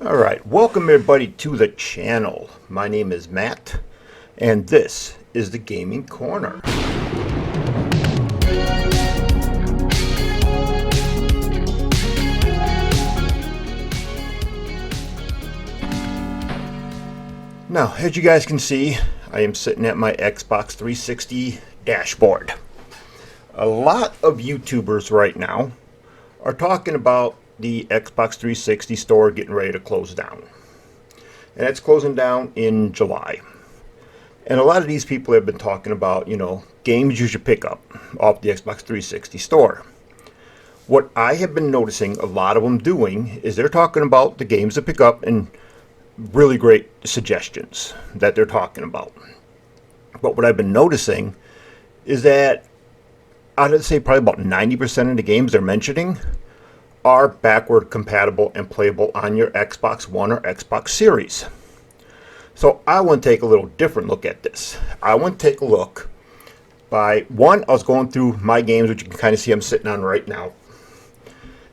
Alright, welcome everybody to the channel. My name is Matt, and this is the Gaming Corner. Now, as you guys can see, I am sitting at my Xbox 360 dashboard. A lot of YouTubers right now are talking about the Xbox 360 store getting ready to close down. And it's closing down in July. And a lot of these people have been talking about, games you should pick up off the Xbox 360 store. What I have been noticing a lot of them doing is they're talking about the games to pick up and really great suggestions that they're talking about. But what I've been noticing is that I'd say probably about 90% of the games they're mentioning are backward compatible and playable on your Xbox One or Xbox Series. So I want to take a little different look at this. I want to take a look I was going through my games, which you can kind of see I'm sitting on right now.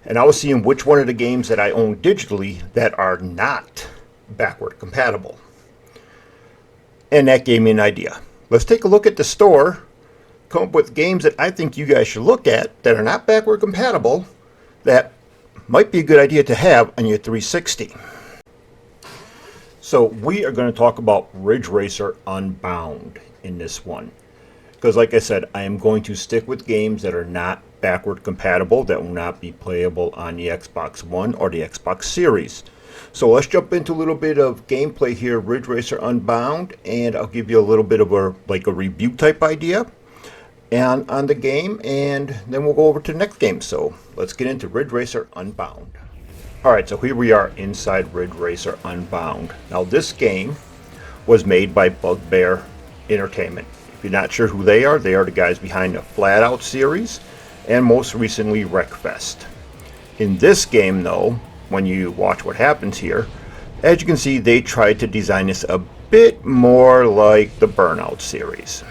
And I was seeing which one of the games that I own digitally that are not backward compatible. And that gave me an idea. Let's take a look at the store, come up with games that I think you guys should look at that are not backward compatible that might be a good idea to have on your 360. So we are going to talk about Ridge Racer Unbound in this one. Because like I said, I am going to stick with games that are not backward compatible, that will not be playable on the Xbox One or the Xbox Series. So let's jump into a little bit of gameplay here, Ridge Racer Unbound, and I'll give you a little bit of a review type idea and on the game, and then we'll go over to the next game. So let's get into Ridge Racer Unbound. Alright, so here we are inside Ridge Racer Unbound. Now this game was made by Bugbear Entertainment. If you're not sure who they are the guys behind the Flat Out series and most recently Wreckfest. In this game though, when you watch what happens here, as you can see, they tried to design this a bit more like the Burnout series.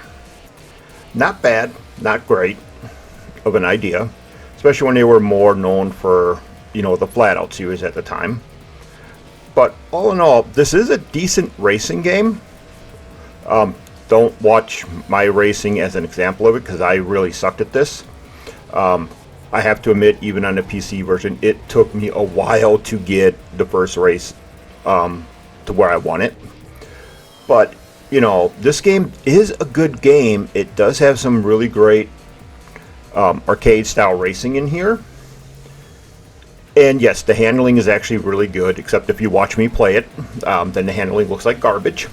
Not bad, not great of an idea, especially when they were more known for, the Flat Out series at the time. But all in all, this is a decent racing game. Don't watch my racing as an example of it because I really sucked at this. I have to admit, even on the PC version, it took me a while to get the first race to where I want it. But this game is a good game. It does have some really great arcade style racing in here. And yes, the handling is actually really good, except if you watch me play it, then the handling looks like garbage.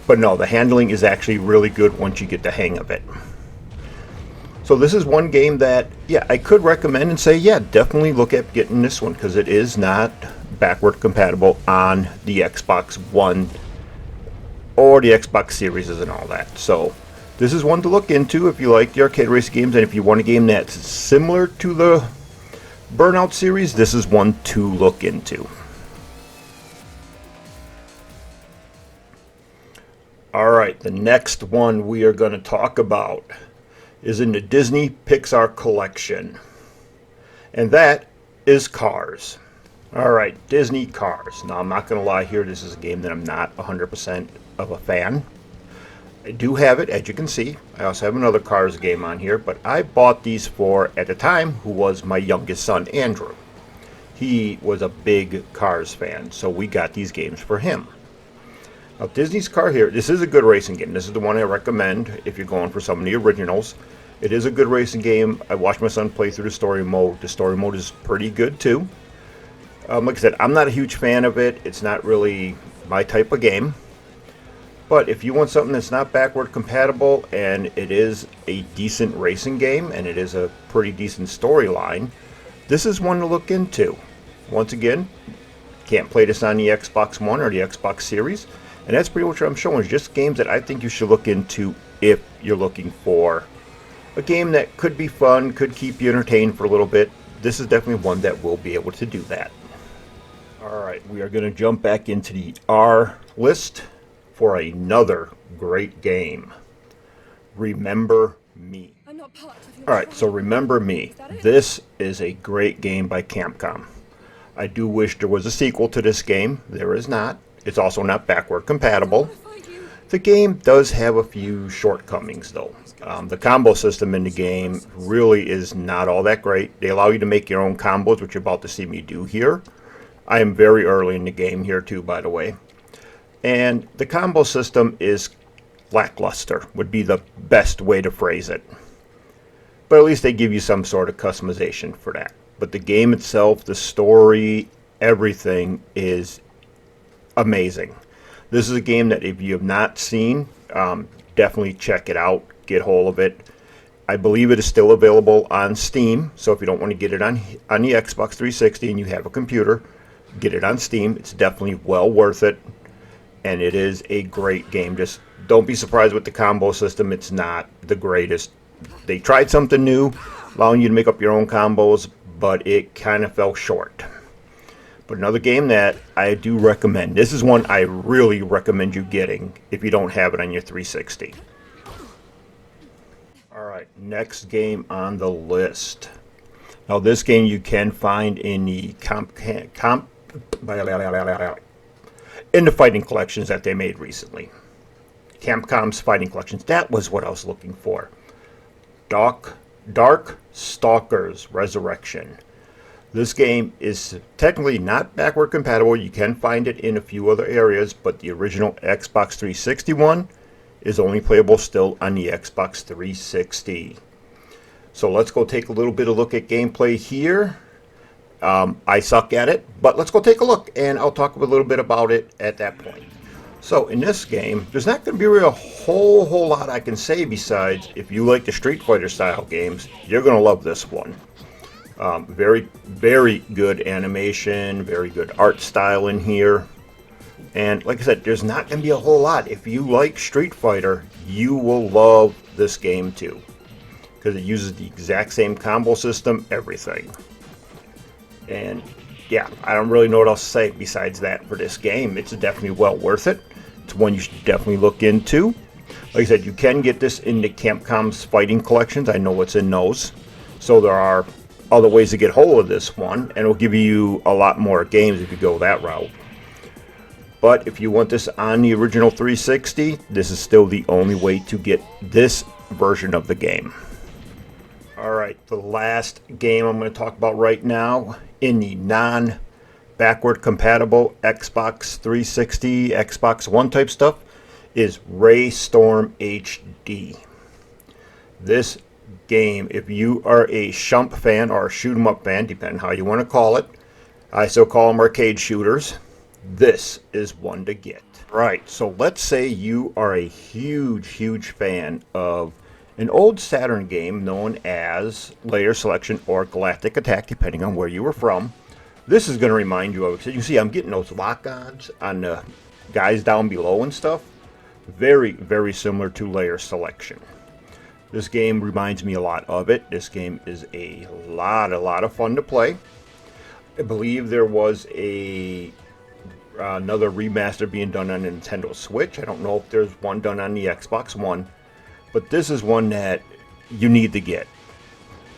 But no, the handling is actually really good once you get the hang of it. So this is one game that, I could recommend and say, definitely look at getting this one because it is not backward compatible on the Xbox One or the Xbox Series and all that. So this is one to look into if you like the arcade race games, and if you want a game that's similar to the Burnout series, this is one to look into. Alright, the next one we are going to talk about is in the Disney Pixar collection, and that is Cars. Alright, Disney Cars. Now I'm not going to lie here, this is a game that I'm not 100% of a fan. I do have it, as you can see. I also have another Cars game on here, but I bought these for, at the time, who was my youngest son, Andrew. He was a big Cars fan, so we got these games for him. Now Disney's Car here, this is a good racing game. This is the one I recommend if you're going for some of the originals. It is a good racing game. I watched my son play through the story mode. The story mode is pretty good too. Like I said, I'm not a huge fan of it. It's not really my type of game. But if you want something that's not backward compatible and it is a decent racing game and it is a pretty decent storyline, this is one to look into. Once again, can't play this on the Xbox One or the Xbox Series. And that's pretty much what I'm showing, is just games that I think you should look into if you're looking for a game that could be fun, could keep you entertained for a little bit. This is definitely one that will be able to do that. Alright, we are going to jump back into the R list for another great game. Remember Me. Alright, so Remember Me. This is a great game by Capcom. I do wish there was a sequel to this game. There is not. It's also not backward compatible. The game does have a few shortcomings, though. The combo system in the game really is not all that great. They allow you to make your own combos, which you're about to see me do here. I am very early in the game here, too, by the way. And the combo system is lackluster, would be the best way to phrase it. But at least they give you some sort of customization for that. But the game itself, the story, everything is amazing. This is a game that if you have not seen, definitely check it out, get hold of it. I believe it is still available on Steam, so if you don't want to get it on the Xbox 360 and you have a computer, get it on Steam. It's definitely well worth it, and it is a great game. Just don't be surprised with the combo system. It's not the greatest. They tried something new, allowing you to make up your own combos, but it kind of fell short. But another game that I do recommend. This is one I really recommend you getting if you don't have it on your 360. Alright, next game on the list. Now this game you can find in the in the fighting collections that they made recently. Capcom's fighting collections. That was what I was looking for. Dark Stalkers Resurrection. This game is technically not backward compatible. You can find it in a few other areas, but the original Xbox 360 one is only playable still on the Xbox 360. So let's go take a little bit of a look at gameplay here. I suck at it, but let's go take a look, and I'll talk a little bit about it at that point. So in this game, there's not going to be a whole lot I can say besides if you like the Street Fighter style games, you're going to love this one. Very, very good animation, very good art style in here. And like I said, there's not going to be a whole lot. If you like Street Fighter, you will love this game too. Because it uses the exact same combo system, everything. And yeah, I don't really know what else to say besides that for this game. It's definitely well worth it. It's one you should definitely look into. Like I said, you can get this in the Capcom's fighting collections. I know what's in those. So there are other ways to get hold of this one, and it'll give you a lot more games if you go that route. But if you want this on the original 360, this is still the only way to get this version of the game. Alright, the last game I'm going to talk about right now in the non-backward compatible Xbox 360, Xbox One type stuff is Ray Storm HD. This game, if you are a Shump fan or a shoot 'em up fan, depending on how you want to call it, I still call them arcade shooters, this is one to get. Right, so let's say you are a huge fan of an old Saturn game known as Layer Selection or Galactic Attack, depending on where you were from. This is going to remind you of it. So you see I'm getting those lock-ons on the guys down below and stuff. Very, very similar to Layer Selection. This game reminds me a lot of it. This game is a lot of fun to play. I believe there was another remaster being done on the Nintendo Switch. I don't know if there's one done on the Xbox One, but this is one that you need to get.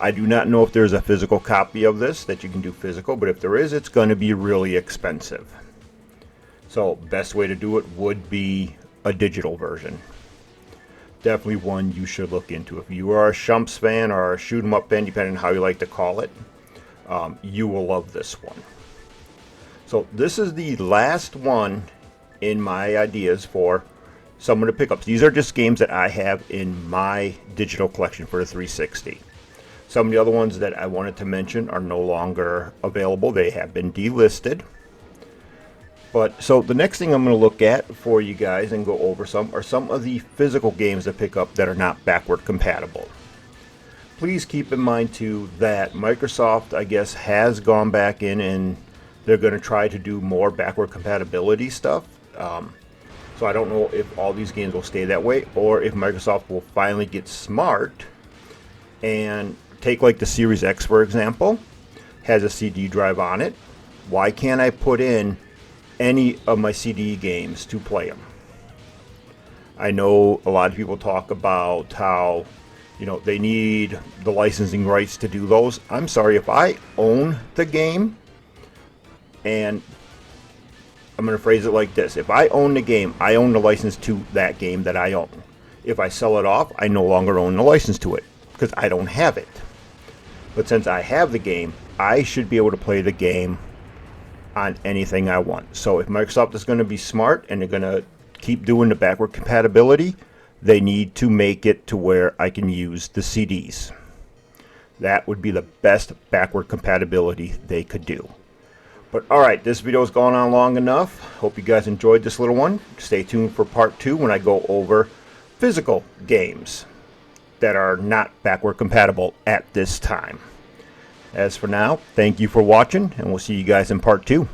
I do not know if there's a physical copy of this that you can do physical, but if there is, it's going to be really expensive. So best way to do it would be a digital version. Definitely one you should look into. If you are a Shumps fan or a shoot 'em up fan, depending on how you like to call it, you will love this one. So this is the last one in my ideas for some of the pickups. These are just games that I have in my digital collection for the 360. Some of the other ones that I wanted to mention are no longer available. They have been delisted. But so the next thing I'm going to look at for you guys and go over some are some of the physical games to pick up that are not backward compatible. Please keep in mind too that Microsoft, I guess, has gone back in and they're going to try to do more backward compatibility stuff. So I don't know if all these games will stay that way or if Microsoft will finally get smart and take like the Series X, for example, has a CD drive on it. Why can't I put in any of my CD games to play them? I know a lot of people talk about how, you know, they need the licensing rights to do those. I'm sorry, if I own the game, And I'm going to phrase it like this. If I own the game, I own the license to that game that I own. If I sell it off, I no longer own the license to it because I don't have it. But since I have the game, I should be able to play the game on anything I want. So if Microsoft is going to be smart and they're going to keep doing the backward compatibility, they need to make it to where I can use the CDs. That would be the best backward compatibility they could do. But alright, this video has gone on long enough. Hope you guys enjoyed this little one. Stay tuned for part 2 when I go over physical games that are not backward compatible at this time. As for now, thank you for watching, and we'll see you guys in part 2.